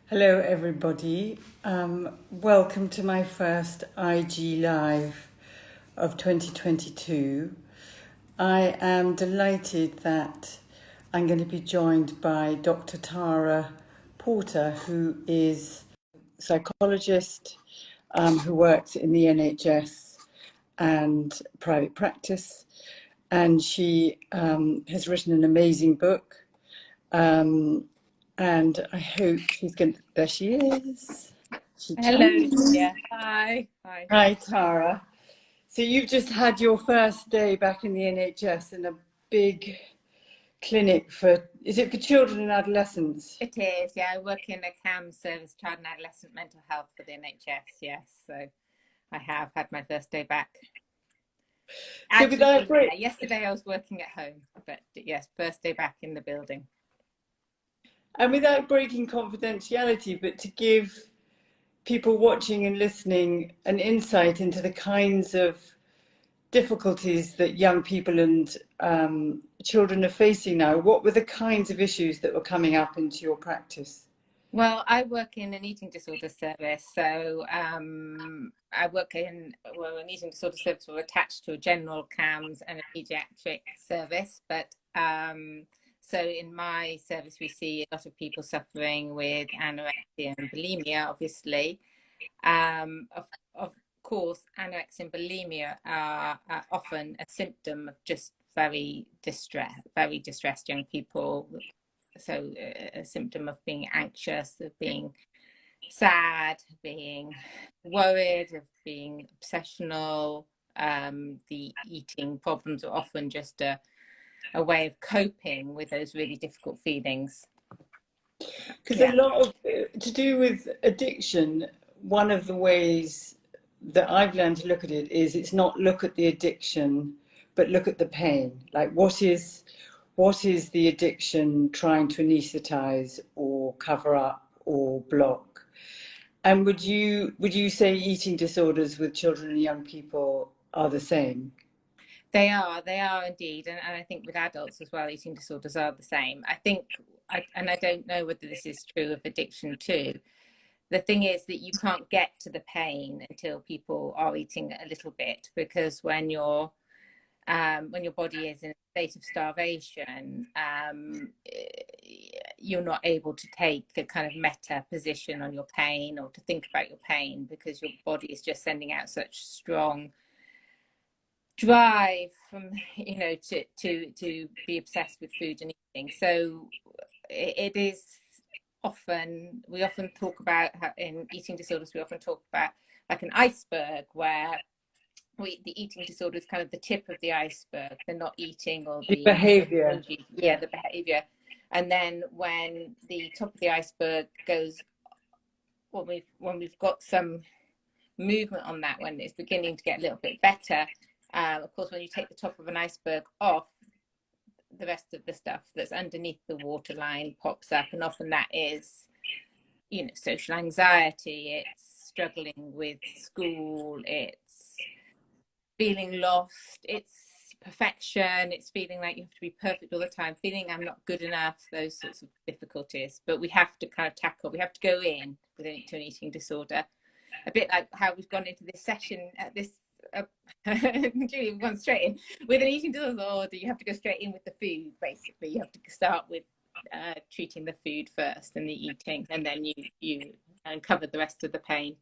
Hello, everybody. Welcome to my first IG Live of 2022. I am delighted that I'm going to be joined by Dr. Tara Porter, who is a psychologist who works in the NHS and private practice. And she has written an amazing book. And I hope she's going to... There she is. She Hello, joined me. Lydia. Hi. Hi. Hi, Tara. So you've just had your first day back in the NHS in a big clinic for... Is it for children and adolescents? It is, yeah. I work in a CAM service, child and adolescent mental health for the NHS, yes. So I have had my first day back. So without break... Yesterday I was working at home, but yes, first day back in the building. And without breaking confidentiality, but to give people watching and listening an insight into the kinds of difficulties that young people and children are facing now, what were the kinds of issues that were coming up into your practice? Well, I work in an eating disorder service. So I work in an eating disorder service. We're attached to a general CAMS and a pediatric service. But so in my service, we see a lot of people suffering with anorexia and bulimia, obviously. Of course, anorexia and bulimia are often a symptom of just very distressed young people. So a symptom of being anxious, of being sad, being worried, of being obsessional. The eating problems are often just a way of coping with those really difficult feelings. Because a lot of to do with addiction, one of the ways that I've learned to look at it is it's not look at the addiction, but look at the pain. Like what is the addiction trying to anesthetize or cover up or block? And would you say eating disorders with children and young people are the same? They are indeed. And I think with adults as well, eating disorders are the same. I think, and I don't know whether this is true of addiction too. The thing is that you can't get to the pain until people are eating a little bit, because when your body is in a state of starvation, you're not able to take a kind of meta position on your pain or to think about your pain, because your body is just sending out such strong drive from to be obsessed with food and eating. So it is we often talk about how in eating disorders we often talk about like an iceberg, where the eating disorder is kind of the tip of the iceberg, the not eating or The behavior. the behavior. And then when the top of the iceberg goes, when we've got some movement on that, when it's beginning to get a little bit better, of course, when you take the top of an iceberg off, the rest of the stuff that's underneath the waterline pops up, and often that is, social anxiety, it's struggling with school, it's feeling lost, it's perfection, it's feeling like you have to be perfect all the time, feeling I'm not good enough, those sorts of difficulties. But we have to kind of we have to go in with an eating disorder, a bit like how we've gone into this session at this Julie, we've gone straight in with an eating disorder. You have to go straight in with the food. Basically, you have to start with treating the food first and the eating, and then you uncover the rest of the pain.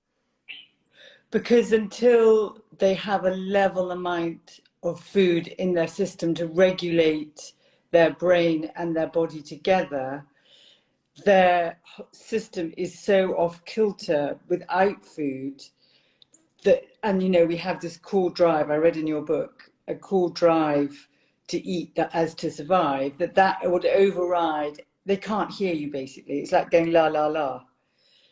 Because until they have a level amount of food in their system to regulate their brain and their body together, their system is so off kilter without food that, and we have this core drive, I read in your book, a core drive to eat that as to survive, that would override. They can't hear you, basically. It's like going la la la.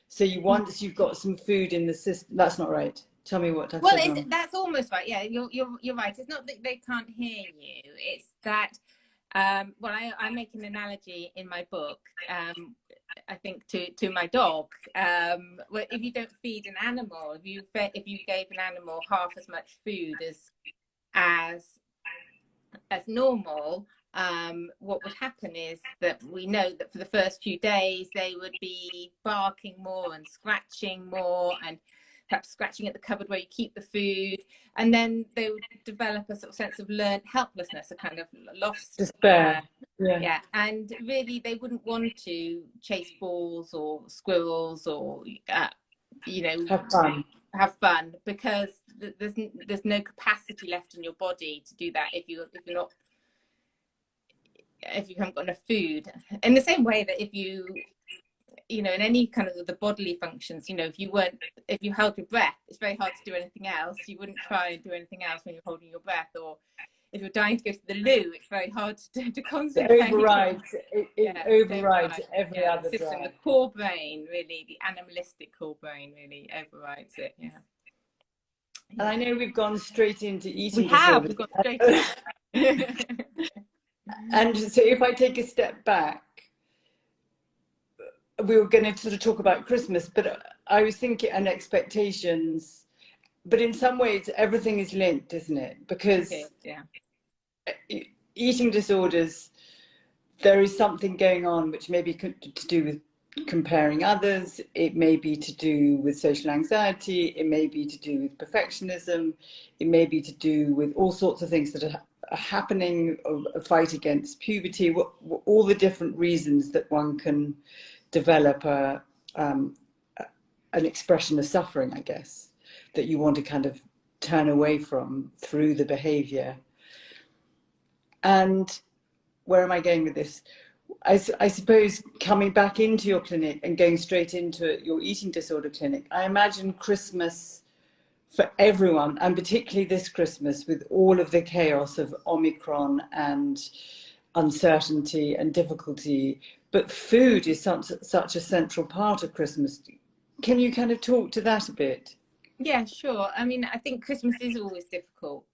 So once you've got some food in the system, that's not right. Tell me what I've said wrong. That's almost right. Yeah, you're right. It's not that they can't hear you. It's that I make an analogy in my book, I think to my dog. If you don't feed an animal, if you gave an animal half as much food as normal, what would happen is that we know that for the first few days they would be barking more and scratching more, and perhaps scratching at the cupboard where you keep the food, and then they would develop a sort of sense of learned helplessness, a kind of lost despair. Yeah, and really they wouldn't want to chase balls or squirrels or you know, have fun, because there's no capacity left in your body to do that if you haven't got enough food. In the same way that if you know, in any kind of the bodily functions, you know, if you held your breath, it's very hard to do anything else. You wouldn't try and do anything else when you're holding your breath. Or if you're dying to go to the loo, it's very hard to concentrate. It overrides every other system. drive. The core brain, really, the animalistic core brain really overrides it. Yeah. And I know we've gone straight into eating disorders. We've gone straight into And so if I take a step back, we were going to sort of talk about Christmas, but I was thinking, and expectations, but in some ways everything is linked, isn't it? Because eating disorders, there is something going on which may be to do with comparing others, it may be to do with social anxiety, it may be to do with perfectionism, it may be to do with all sorts of things that are happening, a fight against puberty, all the different reasons that one can develop an expression of suffering, I guess, that you want to kind of turn away from through the behavior. And where am I going with this? I suppose coming back into your clinic and going straight into your eating disorder clinic, I imagine Christmas for everyone, and particularly this Christmas with all of the chaos of Omicron and uncertainty and difficulty, but food is such a central part of Christmas. Can you kind of talk to that a bit? Yeah, sure. I mean, I think Christmas is always difficult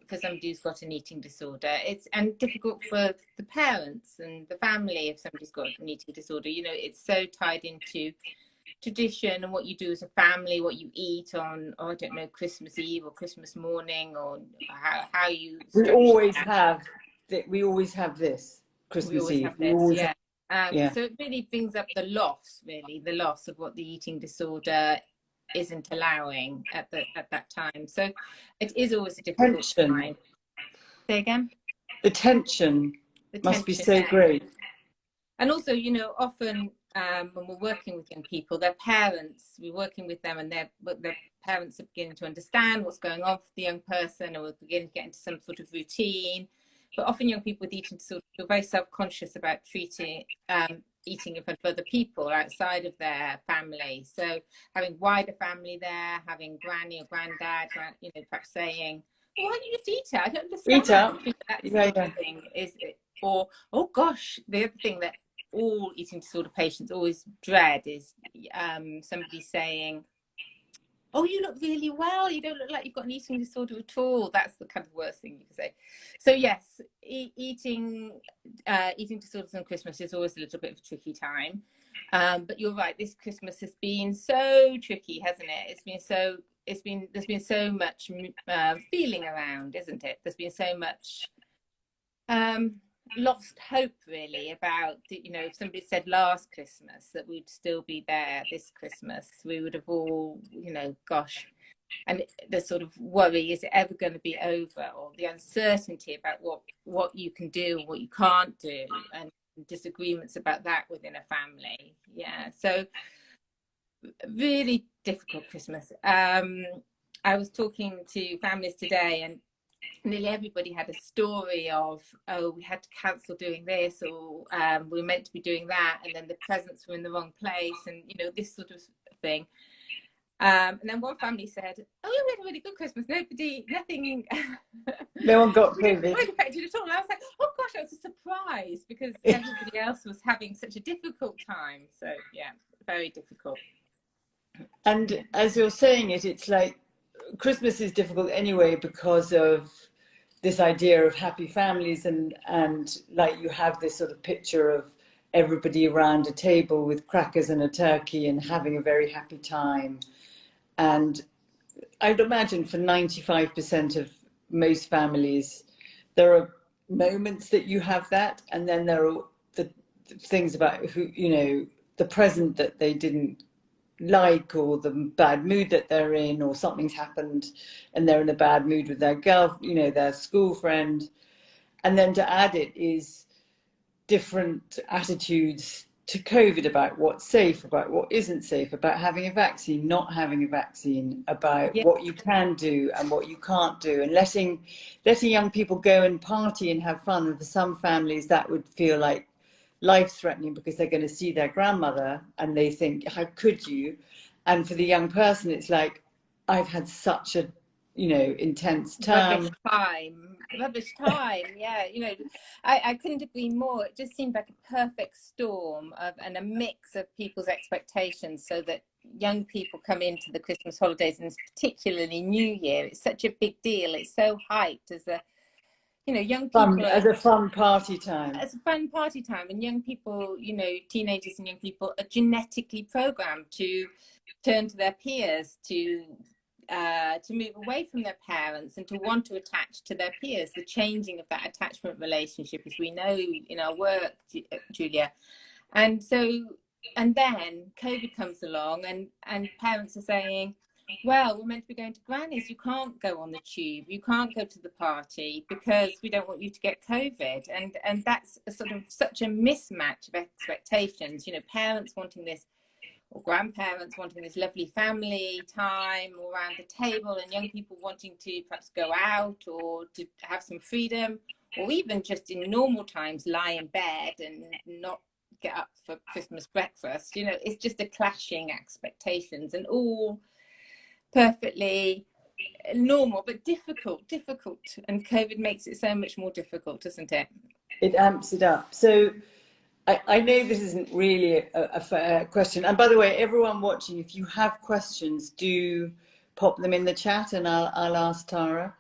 for somebody who's got an eating disorder. And difficult for the parents and the family if somebody's got an eating disorder. You know, it's so tied into tradition and what you do as a family, what you eat on, I don't know, Christmas Eve or Christmas morning, or how you. We always have this Christmas Eve. So it really brings up the loss of what the eating disorder isn't allowing at that time. So it is always a difficult time. Say again? The tension must be so great. And also, you know, often when we're working with young people, their parents, we're working with them, and their parents are beginning to understand what's going on for the young person, or begin to get into some sort of routine. But often young people with eating disorders feel very self-conscious about eating in front of other people outside of their family. So having wider family there, having granny or granddad, you know, perhaps saying, well, why don't you just eat it? I don't understand. Eat up. Thing is it, or, oh gosh, the other thing that all eating disorder patients always dread is somebody saying, oh, you look really well, you don't look like you've got an eating disorder at all. That's the kind of worst thing you can say. So yes, eating disorders on Christmas is always a little bit of a tricky time. But you're right, this Christmas has been so tricky, hasn't it? There's been so much feeling around, isn't it? There's been so much lost hope, really, about, you know, if somebody said last Christmas that we'd still be there this Christmas, we would have all, you know, gosh. And the sort of worry, is it ever going to be over? Or the uncertainty about what you can do, what you can't do, and disagreements about that within a family. Yeah, so really difficult Christmas. I was talking to families today, and nearly everybody had a story of, oh, we had to cancel doing this, or we were meant to be doing that, and then the presents were in the wrong place, and, you know, this sort of thing. And then one family said, oh yeah, we had a really good Christmas, nothing no one got COVID. Not affected at all. And I was like, oh gosh, that was a surprise, because everybody else was having such a difficult time. So yeah, very difficult. And as you're saying it, it's like Christmas is difficult anyway because of this idea of happy families, and like you have this sort of picture of everybody around a table with crackers and a turkey and having a very happy time. And I'd imagine for 95% of most families, there are moments that you have that, and then there are the things about who, you know, the present that they didn't like, or the bad mood that they're in, or something's happened and they're in a bad mood with their girl, you know, their school friend. And then to add it is different attitudes to COVID about what's safe, about what isn't safe, about having a vaccine, not having a vaccine, about Yeah. what you can do and what you can't do, and letting young people go and party and have fun. And for some families that would feel like life-threatening because they're going to see their grandmother and they think, how could you? And for the young person, it's like, I've had such a, you know, intense term. Rubbish time. Yeah, you know, I couldn't agree more. It just seemed like a perfect storm of, and a mix of people's expectations, so that young people come into the Christmas holidays, and particularly New Year, it's such a big deal. It's so hyped as a, you know, young Fun, people as a fun party time. as a fun party time, and young people, you know, teenagers and young people are genetically programmed to turn to their peers, to move away from their parents and to want to attach to their peers. The changing of that attachment relationship, as we know in our work, Julia. And so, and then COVID comes along, and parents are saying, well, we're meant to be going to Granny's. You can't go on the tube. You can't go to the party because we don't want you to get COVID. And that's a sort of such a mismatch of expectations. You know, parents wanting this, or grandparents wanting this lovely family time around the table, and young people wanting to perhaps go out or to have some freedom, or even just in normal times lie in bed and not get up for Christmas breakfast. You know, it's just a clashing expectations, and all perfectly normal, but difficult. And COVID makes it so much more difficult, doesn't it? It amps it up. So I know this isn't really a fair question. And by the way, everyone watching, if you have questions, do pop them in the chat and I'll ask Tara.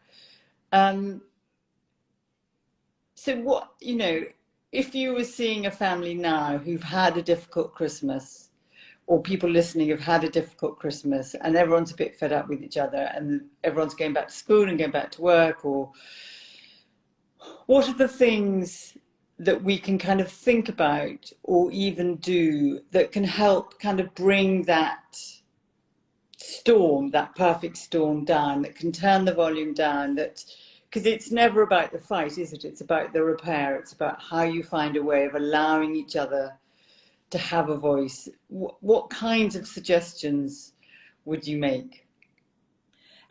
So what, you know, if you were seeing a family now who've had a difficult Christmas, or people listening have had a difficult Christmas, and everyone's a bit fed up with each other, and everyone's going back to school and going back to work, or what are the things that we can kind of think about or even do that can help kind of bring that storm, that perfect storm down, that can turn the volume down, that, because it's never about the fight, is it? It's about the repair. It's about how you find a way of allowing each other to have a voice. What kinds of suggestions would you make?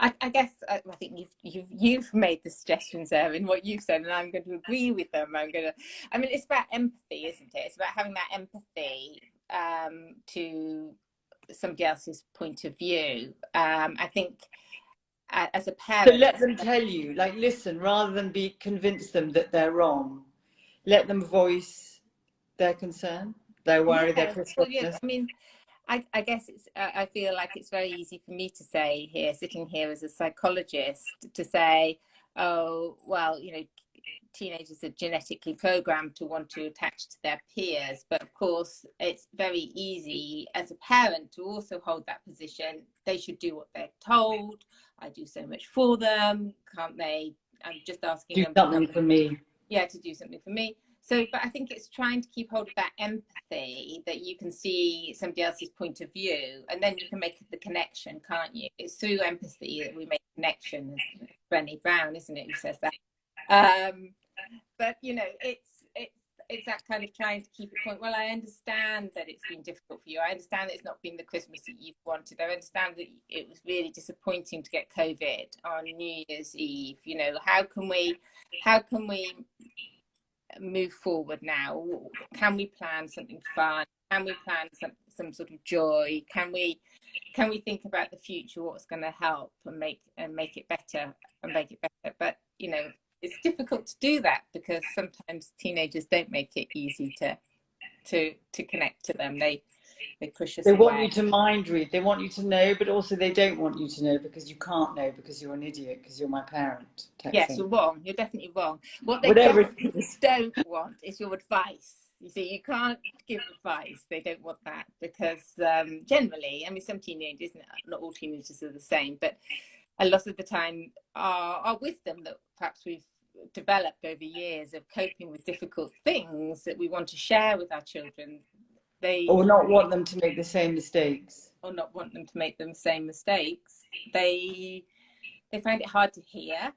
I guess I think you've made the suggestions there in what you've said, and I'm going to agree with them. I mean, it's about empathy, isn't it? It's about having that empathy to somebody else's point of view. I think as a parent, So let them tell you, like, listen, rather than convince them that they're wrong. Let them voice their concern, their worry, their frustrations. Well, yeah, I mean, I guess it's, I feel like it's very easy for me to say here, sitting here as a psychologist, to say, oh, well, you know, teenagers are genetically programmed to want to attach to their peers. But of course, it's very easy as a parent to also hold that position. They should do what they're told. I do so much for them. Can't they? I'm just asking them do something for me. Yeah, to do something for me. So, but I think it's trying to keep hold of that empathy, that you can see somebody else's point of view, and then you can make the connection, can't you? It's through empathy that we make connection. Brené Brown, isn't it, who says that? But you know, it's that kind of trying to keep it point. Well, I understand that it's been difficult for you. I understand that it's not been the Christmas that you've wanted. I understand that it was really disappointing to get COVID on New Year's Eve. You know, how can we move forward now? Can we plan something fun? Can we plan some sort of joy? Can we think about the future, what's going to help and make it better and make it better? But you know, it's difficult to do that because sometimes teenagers don't make it easy to connect to them. They push us away. They want you to mind read. They want you to know, but also they don't want you to know because you can't know because you're an idiot because you're my parent. Yes, you're wrong. You're definitely wrong. What they don't want is your advice. You see, you can't give advice. They don't want that because generally, I mean, some teenagers, not all teenagers are the same, but a lot of the time our wisdom that perhaps we've developed over years of coping with difficult things that we want to share with our children, or not want them to make the same mistakes, or not want them to make the same mistakes, they find it hard to hear,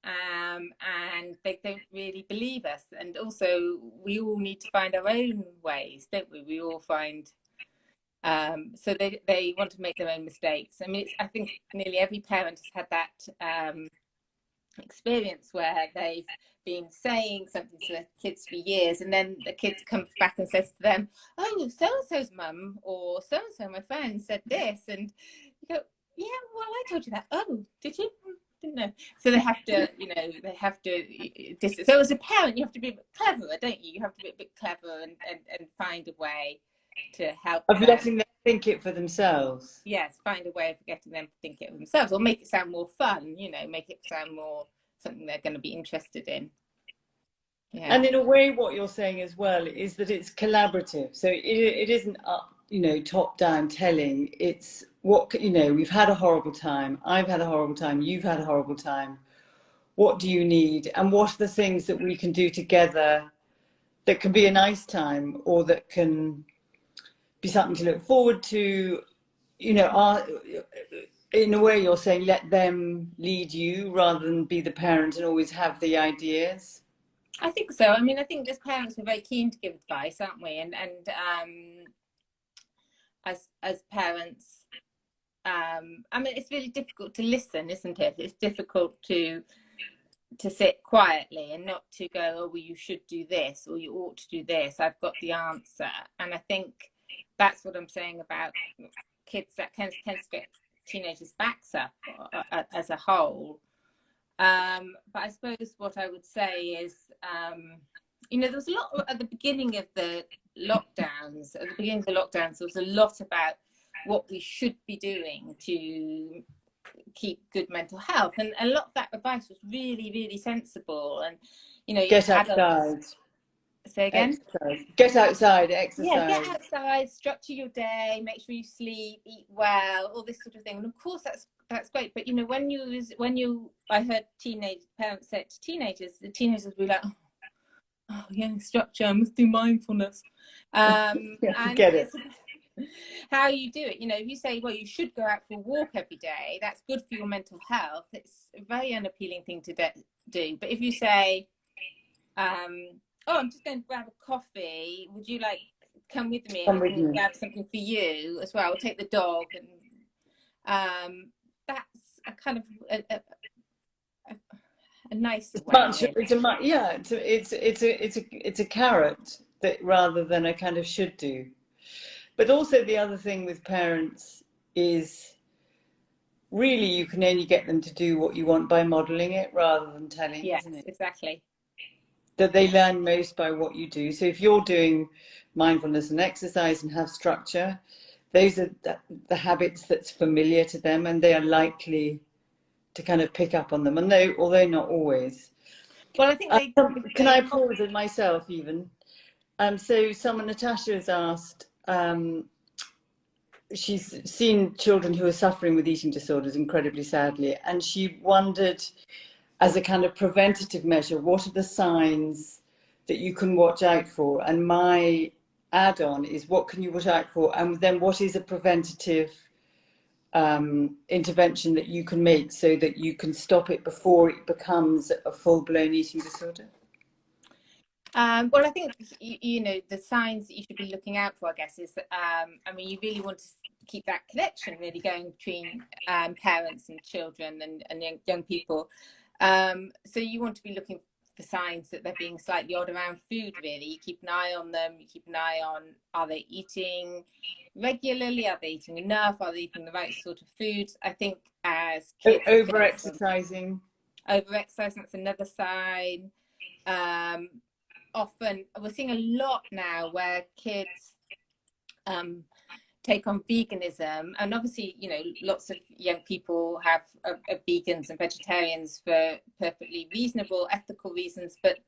and they don't really believe us. And also, we all need to find our own ways, don't we? We all find so they want to make their own mistakes. I mean, I think nearly every parent has had that experience where they've been saying something to their kids for years, and then the kids comes back and says to them, "Oh, so and so's mum or so and so, my friend, said this," and you go, "Yeah, well, I told you that." "Oh, did you?" "Didn't know." So they have to, they have to. So as a parent, you have to be a bit cleverer, don't you? You have to be a bit clever and find a way to help of them. letting them think it for themselves. Yes, find a way of getting them to think it themselves, or make it sound more fun, make it sound more something they're going to be interested in. Yeah. And in a way, what you're saying as well is that it's collaborative. So it isn't up, top down telling. It's what, we've had a horrible time. I've had a horrible time. You've had a horrible time. What do you need? And what are the things that we can do together that can be a nice time, or that can be something to look forward to? In a way, you're saying let them lead you rather than be the parent and always have the ideas. I think so. I mean, I think as parents, we're very keen to give advice, aren't we? And as parents, I mean, it's really difficult to listen, isn't it? It's difficult to sit quietly and not to go, "Oh, well, you should do this, or you ought to do this. I've got the answer." And I think that's what I'm saying about kids that tends to get teenagers' backs up as a whole. But I suppose what I would say is, there was a lot at the beginning of the lockdowns. At the beginning of the lockdowns, there was a lot about what we should be doing to keep good mental health, and a lot of that advice was really, really sensible. And Get adults, outside. say again. Exercise. Get outside, exercise. Yeah, get outside, structure your day, make sure you sleep, eat well, all this sort of thing. And of course, that's great. But I heard parents say it to teenagers. The teenagers would be like, "Oh yeah, structure. I must do mindfulness." Yeah, and forget it. How you do it, if you say, "Well, you should go out for a walk every day. That's good for your mental health," it's a very unappealing thing to do. But if you say, "Oh, I'm just going to grab a coffee. Would you like come with me? And I can grab something for you as well. We'll take the dog." And that's a kind of a nice way. It's a carrot that rather than a kind of should do. But also the other thing with parents is really you can only get them to do what you want by modeling it rather than telling. Yes, isn't it? Exactly. That they learn most by what you do. So if you're doing mindfulness and exercise and have structure, those are the habits that's familiar to them, and they are likely to kind of pick up on them. And although not always. Well, I think can I pause it myself even? So Natasha has asked, she's seen children who are suffering with eating disorders incredibly sadly, and she wondered, as a kind of preventative measure, what are the signs that you can watch out for? And my add-on is, what can you watch out for? And then what is a preventative intervention that you can make so that you can stop it before it becomes a full-blown eating disorder? Well, I think, the signs that you should be looking out for, I guess, is, you really want to keep that connection really going between parents and children and young people. So you want to be looking for signs that they're being slightly odd around food, really. You keep an eye on them. You keep an eye on, are they eating regularly? Are they eating enough? Are they eating the right sort of foods? I think as kids... Over-exercising. Over-exercising, that's another sign. Often we're seeing a lot now where kids take on veganism, and obviously lots of young people are vegans and vegetarians for perfectly reasonable ethical reasons, but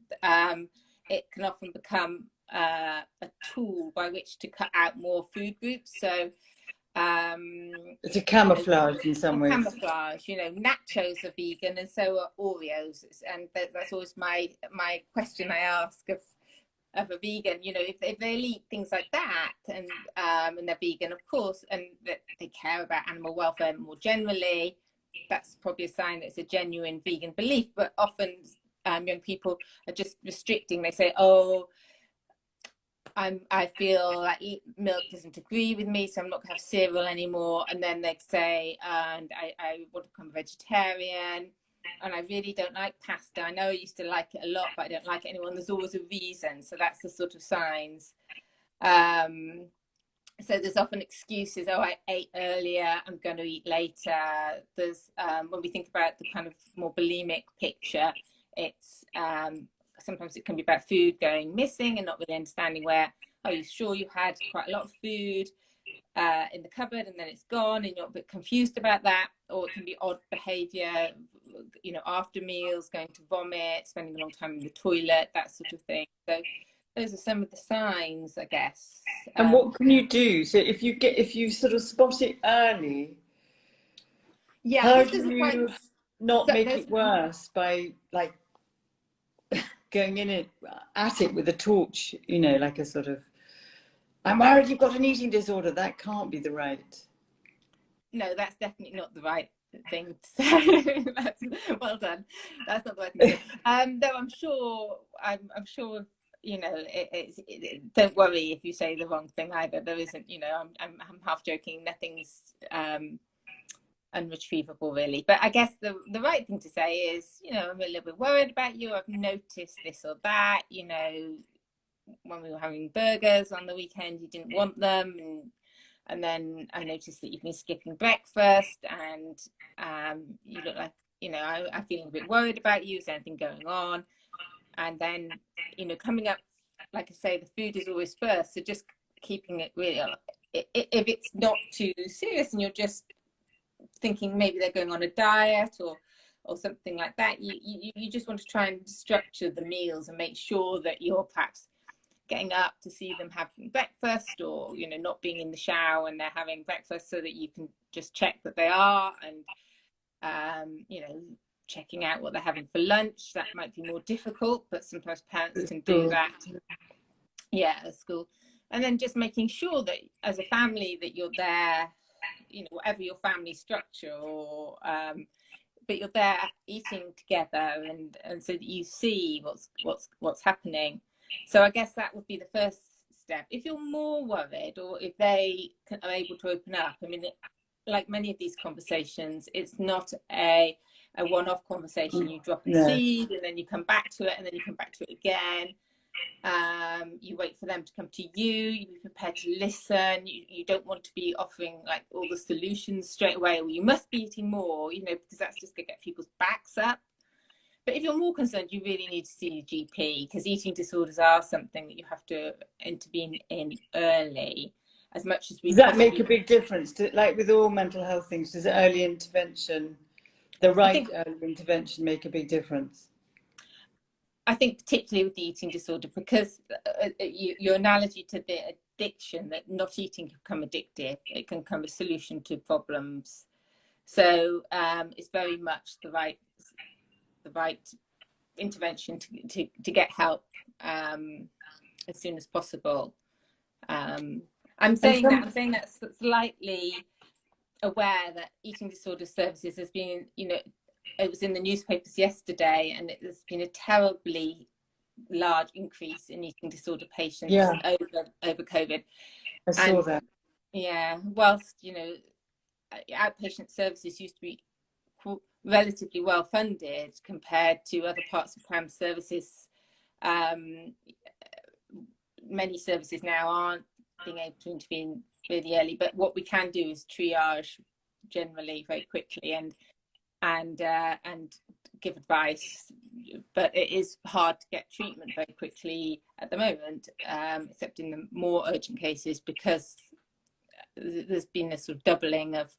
it can often become a tool by which to cut out more food groups. So It's a camouflage in some ways. Camouflage, nachos are vegan and so are Oreos, and that's always my question I ask of a vegan, if they'll eat things like that, and they're vegan, of course, and that they care about animal welfare more generally, that's probably a sign that it's a genuine vegan belief. But often young people are just restricting. They say, oh, I feel like milk doesn't agree with me, so I'm not going to have cereal anymore. And then they say, and I want to become a vegetarian, and I really don't like pasta. I know I used to like it a lot, but I don't like it anymore. And there's always a reason. So that's the sort of signs. So there's often excuses. Oh, I ate earlier, I'm going to eat later. There's when we think about the kind of more bulimic picture, it's sometimes it can be about food going missing and not really understanding where, are you sure you had quite a lot of food in the cupboard and then it's gone and you're a bit confused about that. Or it can be odd behavior, after meals, going to vomit, spending a long time in the toilet, that sort of thing. So those are some of the signs, I guess. And what can you do? So if you sort of spot it early, how do you not make it worse by like going in at it with a torch, like a sort of, I'm worried you've got an eating disorder. That can't be the right. No, that's definitely not the right thing to say. That's well done. That's not the right thing to say. Though I'm sure, don't worry if you say the wrong thing either. There isn't, I'm half joking. Nothing's unretrievable really. But I guess the right thing to say is, I'm a little bit worried about you. I've noticed this or that. When we were having burgers on the weekend, you didn't want them, and then I noticed that you've been skipping breakfast, and you look like, I'm feeling a bit worried about you. Is there anything going on? And then, coming up, like I say, the food is always first. So just keeping it real. If it's not too serious and you're just thinking maybe they're going on a diet or something like that, you just want to try and structure the meals and make sure that you're perhaps getting up to see them having breakfast, or not being in the shower when they're having breakfast, so that you can just check that they are, and checking out what they're having for lunch. That might be more difficult, but sometimes parents can do that at school. And then just making sure that as a family that you're there, whatever your family structure, or but you're there eating together, and so that you see what's happening. So I guess that would be the first step. If you're more worried, or if they are able to open up, I mean, like many of these conversations, it's not a one-off conversation. You drop a seed and then you come back to it, and then you come back to it again. You wait for them to come to you be prepared to listen. You don't want to be offering like all the solutions straight away, or you must be eating more, because that's just going to get people's backs up. But if you're more concerned, you really need to see your GP, because eating disorders are something that you have to intervene in early, as much as we. Does that make a big difference? Like with all mental health things, does early intervention, early intervention, make a big difference? I think particularly with the eating disorder, because your analogy to the addiction, that not eating can become addictive, it can become a solution to problems. So it's very much the right intervention to get help as soon as possible. I'm saying that slightly aware that eating disorder services has been, it was in the newspapers yesterday, and there's been a terribly large increase in eating disorder patients over COVID. I saw that. Yeah, whilst outpatient services used to be relatively well funded compared to other parts of prime services, many services now aren't being able to intervene really early. But what we can do is triage generally very quickly and give advice. But it is hard to get treatment very quickly at the moment, except in the more urgent cases, because there's been a sort of doubling of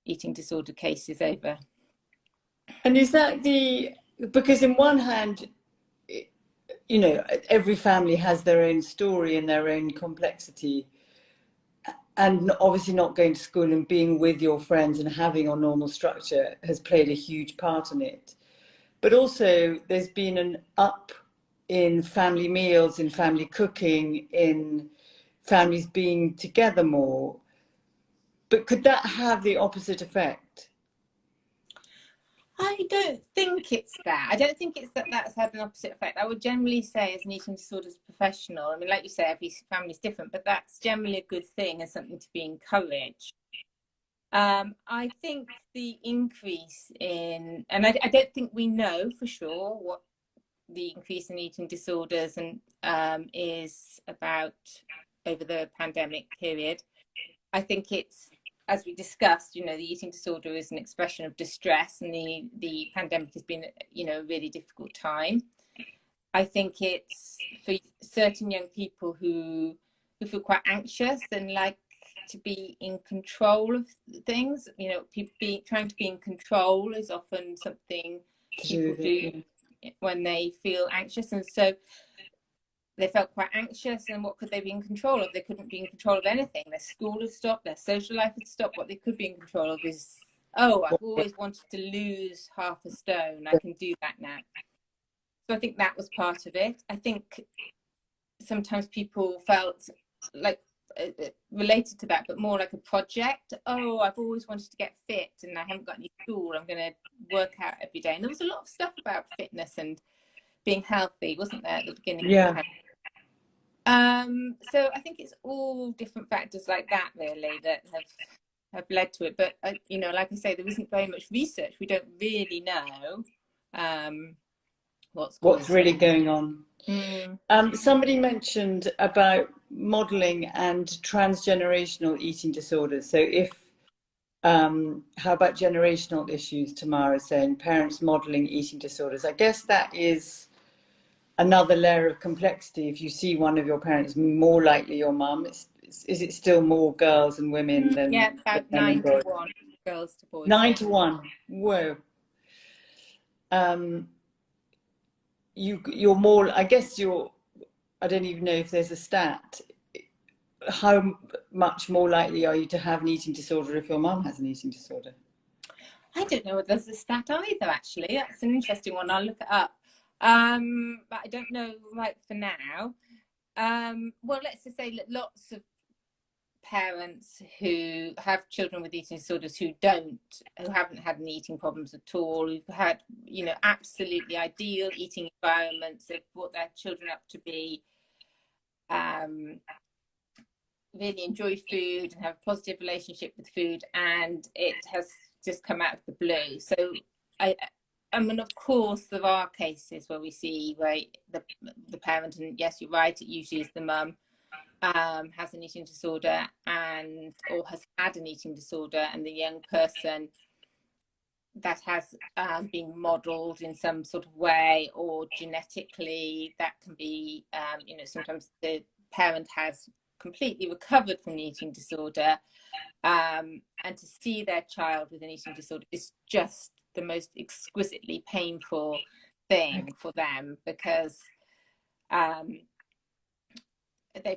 eating disorder cases over. And is that because in one hand, every family has their own story and their own complexity. and obviously not going to school and being with your friends and having your normal structure has played a huge part in it. But also there's been an up in family meals, in family cooking, in families being together more. But could that have the opposite effect? I don't think it's that. I don't think it's that that's had an opposite effect. I would generally say, as an eating disorders professional, I mean, like you say, every family's different, but that's generally a good thing and something to be encouraged. I think the increase in, and I don't think we know for sure what the increase in eating disorders and is about over the pandemic period. I think it's, as we discussed, you know, the eating disorder is an expression of distress, and the pandemic has been, you know, a really difficult time. I think it's for certain young people who feel quite anxious and like to be in control of things. You know, trying to be in control is often something people do when they feel anxious, and so they felt quite anxious. And what could they be in control of? They couldn't be in control of anything. Their school had stopped, their social life had stopped. What they could be in control of is, oh, I've always wanted to lose half a stone, I can do that now. So I think that was part of it. I think sometimes people felt like related to that, but more like a project. Oh, I've always wanted to get fit and I haven't got any school, I'm going to work out every day. And there was a lot of stuff about fitness and being healthy, wasn't there, at the beginning? Yeah. So I think it's all different factors like that really that have led to it. But you know, like I say, there isn't very much research. We don't really know what's really going on. Mm. Somebody mentioned about modelling and transgenerational eating disorders. So if how about generational issues? Tamara saying parents modelling eating disorders. I guess that is another layer of complexity. If you see one of your parents, more likely your mum. Is it still more girls and women than? Yeah, about 9 to 1 girls to boys. 9 to 1. Whoa. You're more. I guess you're. I don't even know if there's a stat. How much more likely are you to have an eating disorder if your mum has an eating disorder? I don't know if there's a stat either, actually. That's an interesting one. I'll look it up. But I don't know right for now. Well, let's just say that lots of parents who have children with eating disorders who haven't had any eating problems at all, who've had, you know, absolutely ideal eating environments, they've brought their children up to be really enjoy food and have a positive relationship with food, and it has just come out of the blue. So I mean, of course, there are cases where we see where the parent, and yes, you're right, it usually is the mum, has an eating disorder or has had an eating disorder, and the young person that has been modelled in some sort of way, or genetically that can be, you know, sometimes the parent has completely recovered from the eating disorder, and to see their child with an eating disorder is just the most exquisitely painful thing for them, because they've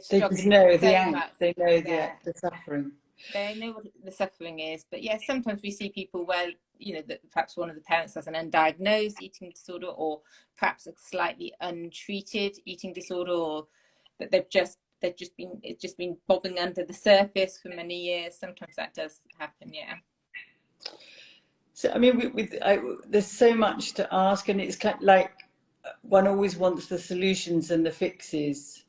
struggled so much. They know the suffering. They know what the suffering is. But yes, sometimes we see people where, you know, that perhaps one of the parents has an undiagnosed eating disorder, or perhaps a slightly untreated eating disorder, or that it's just been bobbing under the surface for many years. Sometimes that does happen, yeah. So I mean, there's so much to ask, and it's kind of like one always wants the solutions and the fixes,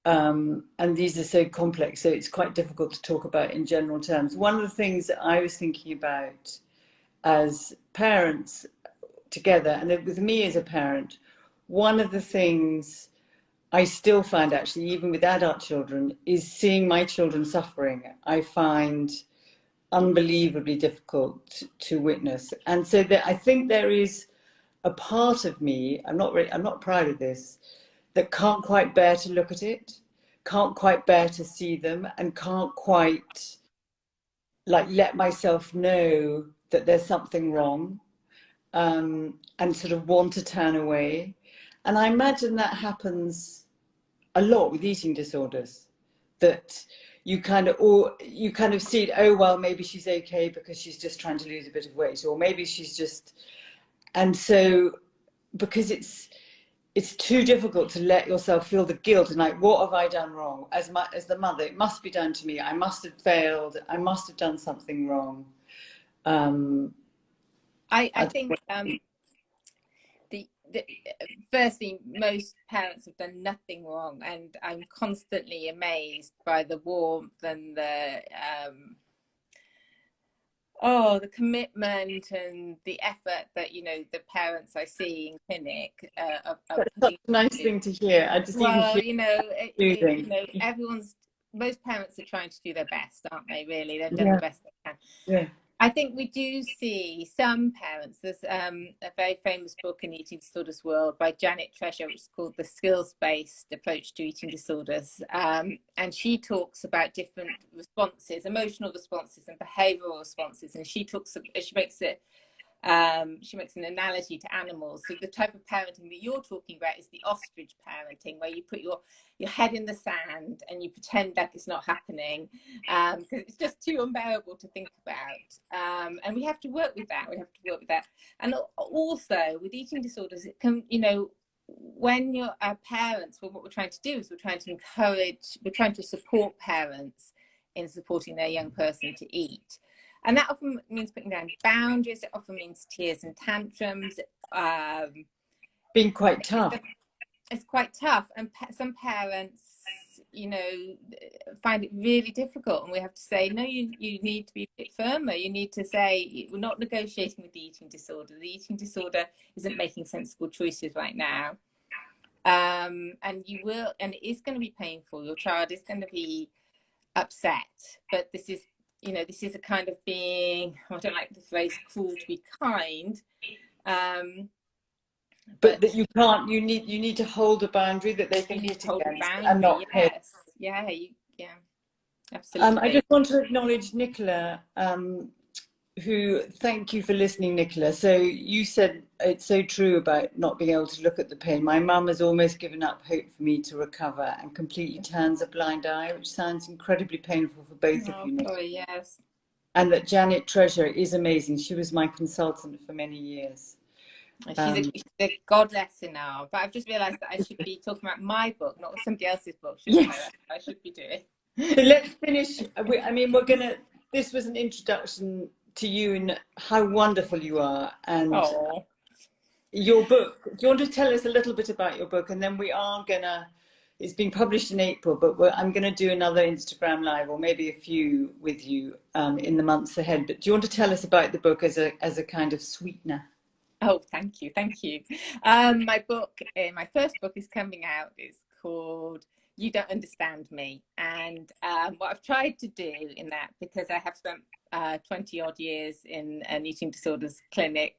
and these are so complex, so it's quite difficult to talk about in general terms. One of the things that I was thinking about as parents together, and with me as a parent, one of the things I still find, actually, even with adult children, is seeing my children suffering. I find unbelievably difficult to witness. And so I think there is a part of me, I'm not proud of this, that can't quite bear to look at it, can't quite bear to see them, and can't quite like let myself know that there's something wrong, and sort of want to turn away. And I imagine that happens a lot with eating disorders, that you kind of, or you kind of see it, oh well, maybe she's okay because she's just trying to lose a bit of weight, or maybe she's just, and so because it's too difficult to let yourself feel the guilt and like, what have I done wrong? As the mother, it must be down to me. I must have failed. I must have done something wrong. I think firstly, most parents have done nothing wrong, and I'm constantly amazed by the warmth and the commitment and the effort that, you know, the parents I see in clinic are That's such a nice thing to hear. I just even hear most parents are trying to do their best, aren't they? Really, they've done Yeah. the best they can. Yeah. I think we do see some parents. There's a very famous book in eating disorders world by Janet Treasure, which is called The Skills-Based Approach to Eating Disorders. And she talks about different responses, emotional responses and behavioral responses. And she makes an analogy to animals. So the type of parenting that you're talking about is the ostrich parenting, where you put your head in the sand and you pretend that it's not happening, because it's just too unbearable to think about. And we have to work with that. And also with eating disorders, it can, you know, when you're parents, well, what we're trying to do is we're trying to support parents in supporting their young person to eat. And that often means putting down boundaries. It often means tears and tantrums. Being quite tough. It's quite tough. And some parents, you know, find it really difficult. And we have to say, no, you need to be a bit firmer. You need to say, we're not negotiating with the eating disorder. The eating disorder isn't making sensible choices right now. And it is going to be painful. Your child is going to be upset. But this is, you know, this is a kind of being, I don't like the phrase cruel to be kind, but that you can't, you need to hold a boundary that they can hit against and not hit. Yeah, absolutely. I just want to acknowledge Nicola, who, thank you for listening, Nicola. So you said it's so true about not being able to look at the pain. My mum has almost given up hope for me to recover and completely turns a blind eye, which sounds incredibly painful for both of you, Nicola. Oh, yes. And that Janet Treasure is amazing. She was my consultant for many years. She's a goddess in now. But I've just realised that I should be talking about my book, not somebody else's book. Yes. I should be doing. So let's finish. I mean, this was an introduction to you and how wonderful you are. And your book. Do you want to tell us a little bit about your book? And then it's been published in April, but I'm going to do another Instagram Live, or maybe a few with you in the months ahead. But do you want to tell us about the book as a kind of sweetener? Oh, thank you. My first book is coming out. It's called You Don't Understand Me. And what I've tried to do in that, because I have spent 20 odd years in an eating disorders clinic,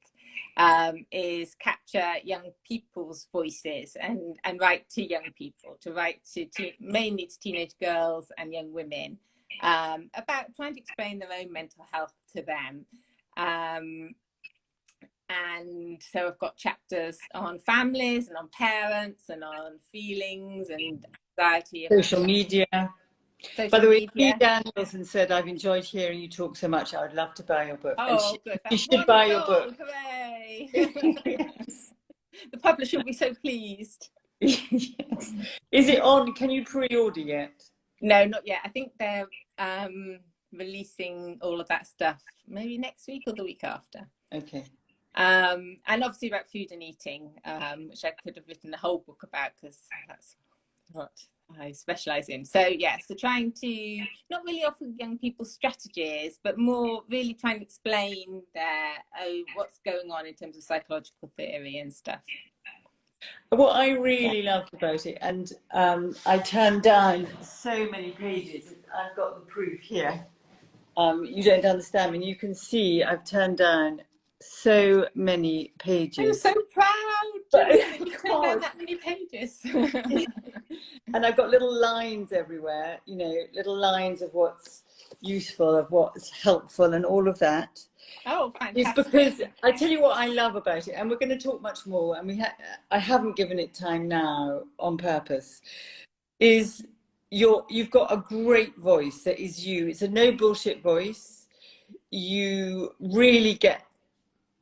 is capture young people's voices and write to young people, to write to mainly to teenage girls and young women, about trying to explain their own mental health to them. And so I've got chapters on families and on parents and on feelings and anxiety. Social media. By the way, Steve Danielson said, I've enjoyed hearing you talk so much. I would love to buy your book. Oh, good. You should buy your book. Hooray. Yes. The publisher will be so pleased. Yes. Is it on? Can you pre-order yet? No, not yet. I think they're releasing all of that stuff maybe next week or the week after. Okay. And obviously about food and eating, which I could have written a whole book about, because that's what I specialise in. So so trying to not really offer young people strategies, but more really trying to explain what's going on in terms of psychological theory and stuff. What I really loved about it, and I turned down so many pages. I've got the proof here. You don't understand me. And you can see I've turned down so many pages. I'm so proud that you turned down that many pages. And I've got little lines everywhere, you know, little lines of what's useful, of what's helpful, and all of that. Oh, fantastic. It's because I tell you what I love about it, and we're going to talk much more, and I haven't given it time now on purpose, is you've got a great voice that is you. It's a no bullshit voice. You really get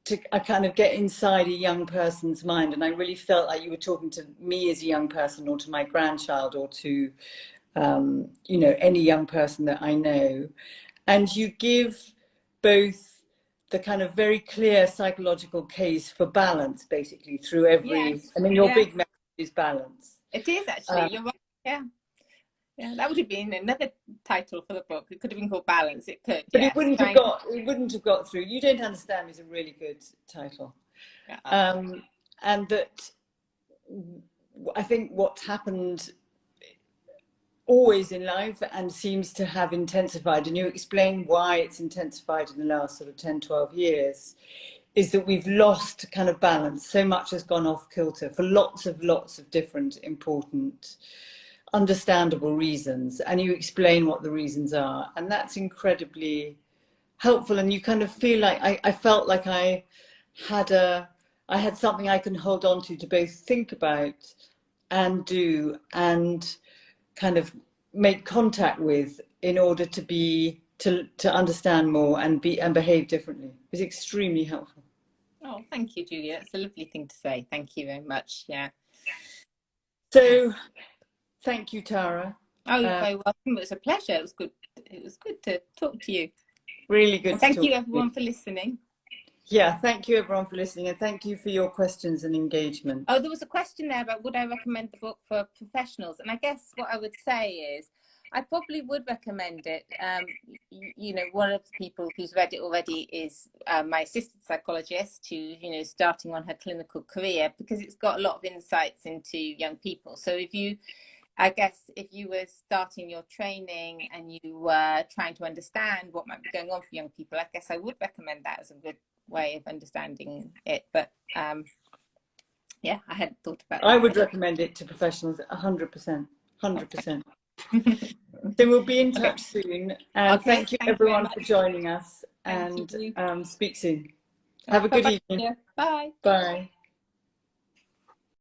to kind of get inside a young person's mind, and I really felt like you were talking to me as a young person, or to my grandchild, or to you know, any young person that I know. And you give both the kind of very clear psychological case for balance, basically, through every, Yes. I mean, your Yeah. big message is balance. It is actually, you're right. Yeah. Yeah, that would have been another title for the book. It could have been called Balance. It could, But yes. it wouldn't have got through. You Don't Understand is a really good title. And that, I think what's happened always in life and seems to have intensified, and you explain why it's intensified in the last sort of 10, 12 years, is that we've lost kind of balance. So much has gone off kilter for lots of different important, understandable reasons. And you explain what the reasons are. And that's incredibly helpful. And you kind of feel like, I felt like I had something I can hold on to both think about and do and kind of make contact with, in order to understand more and behave differently. It was extremely helpful. Oh, thank you, Julia. It's a lovely thing to say. Thank you very much. Yeah. So thank you, Tara. Oh, you're very welcome. It was a pleasure. It was good to talk to you. Really good. And thank you everyone for listening. Yeah, thank you everyone for listening, and thank you for your questions and engagement. Oh, there was a question there about would I recommend the book for professionals, and I guess what I would say is I probably would recommend it. You know, one of the people who's read it already is my assistant psychologist, who, you know, starting on her clinical career, because it's got a lot of insights into young people. So if you were starting your training and you were trying to understand what might be going on for young people, I guess I would recommend that as a good way of understanding it. But yeah, I hadn't thought about that. I would recommend it to professionals 100%. 100%. So we'll be in touch soon. And Okay, thank you everyone for joining us, and speak soon. Have a good evening. Bye. Bye.